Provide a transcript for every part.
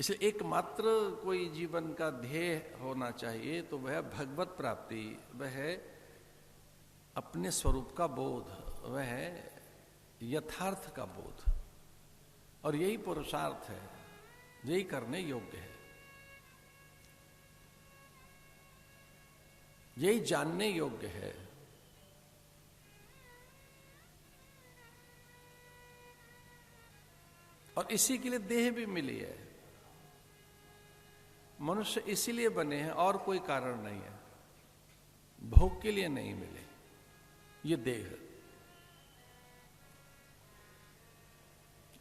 इसलिए एकमात्र कोई जीवन का ध्येय होना चाहिए तो वह भगवत प्राप्ति, वह अपने स्वरूप का बोध, वह यथार्थ का बोध। और यही पुरुषार्थ है, यही करने योग्य है, यही जानने योग्य है। और इसी के लिए देह भी मिली है। मनुष्य इसीलिए बने हैं और कोई कारण नहीं है, भोग के लिए नहीं मिले ये देह।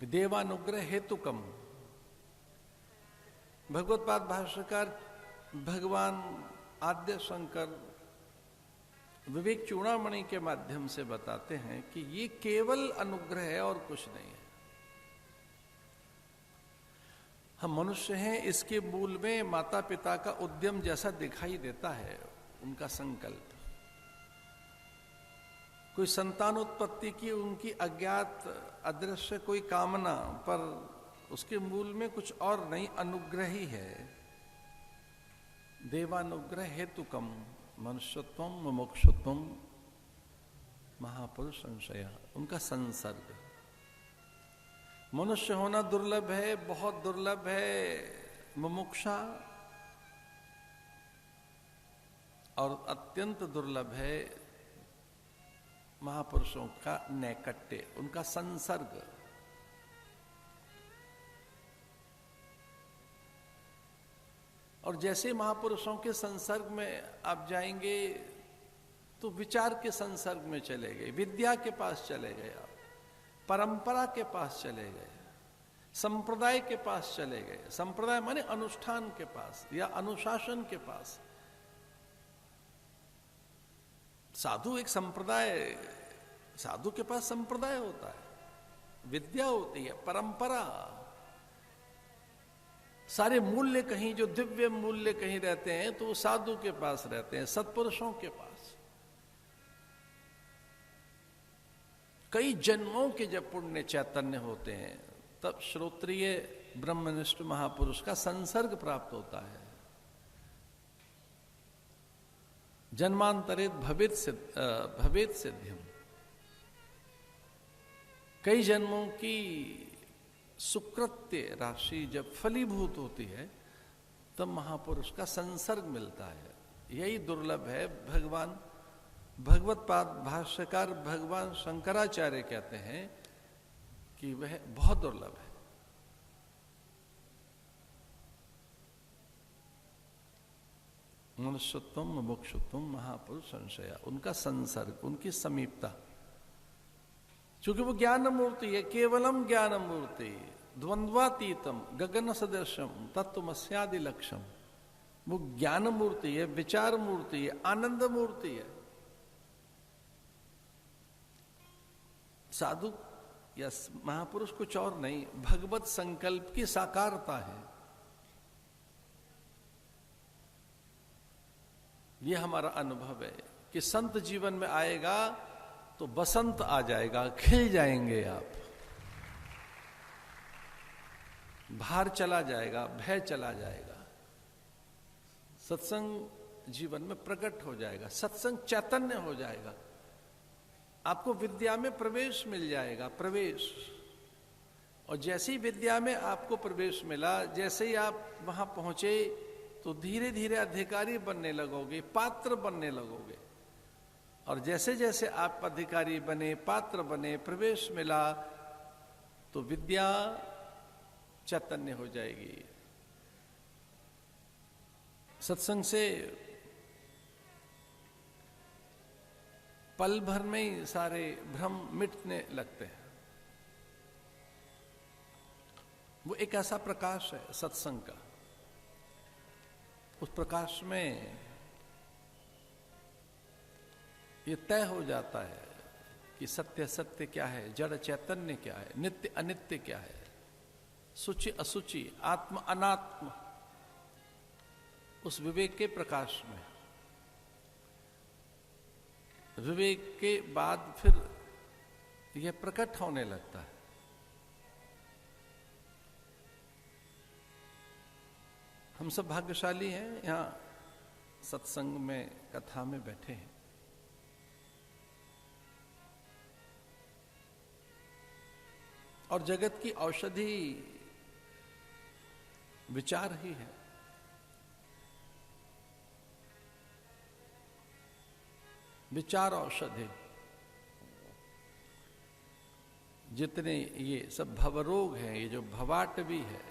देवानुग्रह हेतुकम, भगवत पाद भाष्यकार भगवान आद्य शंकर विवेक चूड़ामणि के माध्यम से बताते हैं कि ये केवल अनुग्रह है और कुछ नहीं है। हम मनुष्य हैं, इसके मूल में माता पिता का उद्यम जैसा दिखाई देता है, उनका संकल्प, कोई संतानोत्पत्ति की उनकी अज्ञात अदृश्य कोई कामना, पर उसके मूल में कुछ और नहीं, अनुग्रह ही है। देवानुग्रह हेतुकम मनुष्यत्वम मुमुक्षुत्वम महापुरुष संशय, उनका संसर्ग। मनुष्य होना दुर्लभ है, बहुत दुर्लभ है, मुमुक्षा, और अत्यंत दुर्लभ है महापुरुषों का नैकट्य, उनका संसर्ग। और जैसे महापुरुषों के संसर्ग में आप जाएंगे तो विचार के संसर्ग में चले गए, विद्या के पास चले गए, आप परंपरा के पास चले गए, संप्रदाय के पास चले गए। संप्रदाय माने अनुष्ठान के पास या अनुशासन के पास। साधु एक संप्रदाय, साधु के पास संप्रदाय होता है, विद्या होती है, परंपरा, सारे मूल्य कहीं, जो दिव्य मूल्य कहीं रहते हैं तो वो साधु के पास रहते हैं, सत्पुरुषों के पास। कई जन्मों के जब पुण्य चैतन्य होते हैं तब श्रोत्रिय ब्रह्मनिष्ठ महापुरुष का संसर्ग प्राप्त होता है। जन्मांतरित भवेत सिद्ध्यम, कई जन्मों की सुकृत्य राशि जब फलीभूत होती है तब महापुरुष का संसर्ग मिलता है। यही दुर्लभ है। भगवान भगवत पाद भाष्यकार भगवान शंकराचार्य कहते हैं कि वह बहुत दुर्लभ है। मनुष्यत्वम मुमुक्षुत्वम महापुरुष संशय, उनका संसर्ग, उनकी समीपता, चूंकि वो ज्ञान मूर्ति है, केवलम ज्ञान मूर्ति, द्वंद्वातीतम गगन सदृशम तत्वमस्यादि लक्ष्यम, वो ज्ञान मूर्ति है, विचार मूर्ति है, आनंद मूर्ति है। साधु या महापुरुष कुछ और नहीं, भगवत संकल्प की साकारता है। ये हमारा अनुभव है कि संत जीवन में आएगा तो बसंत आ जाएगा, खिल जाएंगे आप, भार चला जाएगा, भय चला जाएगा, सत्संग जीवन में प्रकट हो जाएगा, सत्संग चैतन्य हो जाएगा, आपको विद्या में प्रवेश मिल जाएगा, प्रवेश। और जैसी विद्या में आपको प्रवेश मिला, जैसे ही आप वहां पहुंचे तो धीरे धीरे अधिकारी बनने लगोगे, पात्र बनने लगोगे। और जैसे जैसे आप अधिकारी बने, पात्र बने, प्रवेश मिला, तो विद्या चैतन्य हो जाएगी। सत्संग से पल भर में ही सारे भ्रम मिटने लगते हैं। वो एक ऐसा प्रकाश है सत्संग का, उस प्रकाश में ये तय हो जाता है कि सत्य सत्य क्या है, जड़ चैतन्य क्या है, नित्य अनित्य क्या है, सुचि असुचि, आत्म अनात्म। उस विवेक के प्रकाश में, विवेक के बाद फिर यह प्रकट होने लगता है। हम सब भाग्यशाली हैं, यहाँ सत्संग में, कथा में बैठे हैं। और जगत की औषधि विचार ही है। विचार औषधि। जितने ये सब भवरोग हैं, ये जो भवाट भी है,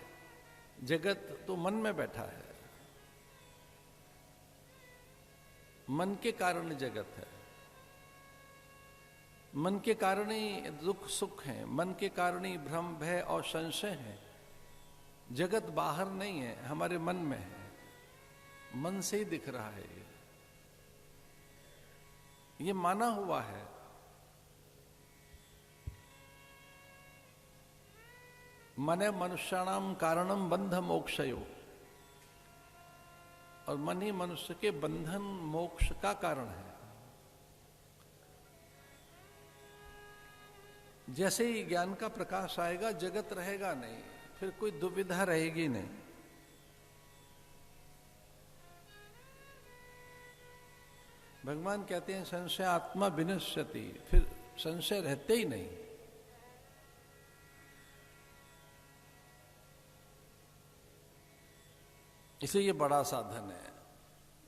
जगत तो मन में बैठा है। मन के कारण जगत है, मन के कारण ही दुख सुख है, मन के कारण ही भ्रम भय और संशय है। जगत बाहर नहीं है, हमारे मन में है, मन से ही दिख रहा है। ये माना हुआ है। मने मनुष्याणाम कारणम बंध मोक्षयो, और मन ही मनुष्य के बंधन मोक्ष का कारण है। जैसे ही ज्ञान का प्रकाश आएगा, जगत रहेगा नहीं, फिर कोई दुविधा रहेगी नहीं। भगवान कहते हैं संशय आत्मा विनश्यति, फिर संशय रहते ही नहीं। इसे ये बड़ा साधन है।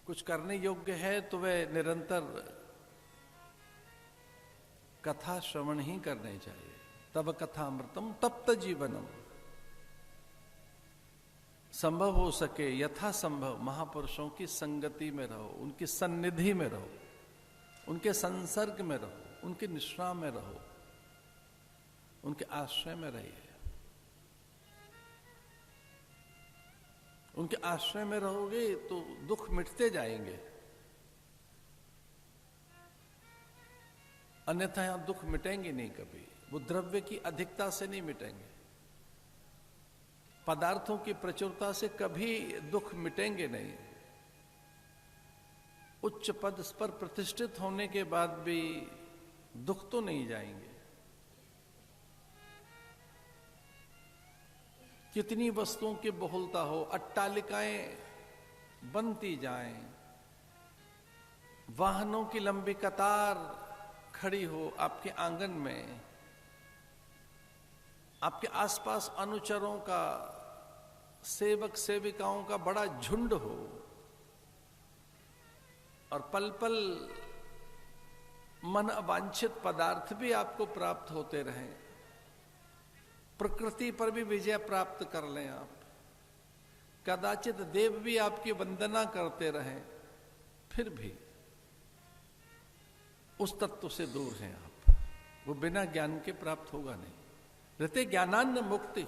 कुछ करने योग्य है तो वह निरंतर कथा श्रवण ही करने चाहिए। तब कथामृतम तप्त जीवनम। संभव हो सके यथा संभव महापुरुषों की संगति में रहो, उनकी सन्निधि में रहो, उनके संसर्ग में रहो, उनके निश्रा में रहो, उनके आश्रय में रहिए। उनके आश्रय में रहोगे तो दुख मिटते जाएंगे, अन्यथा यहां दुख मिटेंगे नहीं कभी। वो द्रव्य की अधिकता से नहीं मिटेंगे, पदार्थों की प्रचुरता से कभी दुख मिटेंगे नहीं। उच्च पद पर प्रतिष्ठित होने के बाद भी दुख तो नहीं जाएंगे। कितनी वस्तुओं की बहुलता हो, अट्टालिकाएं बनती जाएं, वाहनों की लंबी कतार खड़ी हो आपके आंगन में, आपके आसपास अनुचरों का, सेवक सेविकाओं का बड़ा झुंड हो, और पल पल मन अवांछित पदार्थ भी आपको प्राप्त होते रहें, प्रकृति पर भी विजय प्राप्त कर लें आप, कदाचित देव भी आपकी वंदना करते रहें, फिर भी उस तत्व से दूर हैं आप। वो बिना ज्ञान के प्राप्त होगा नहीं। रहते ज्ञानान्न मुक्ति।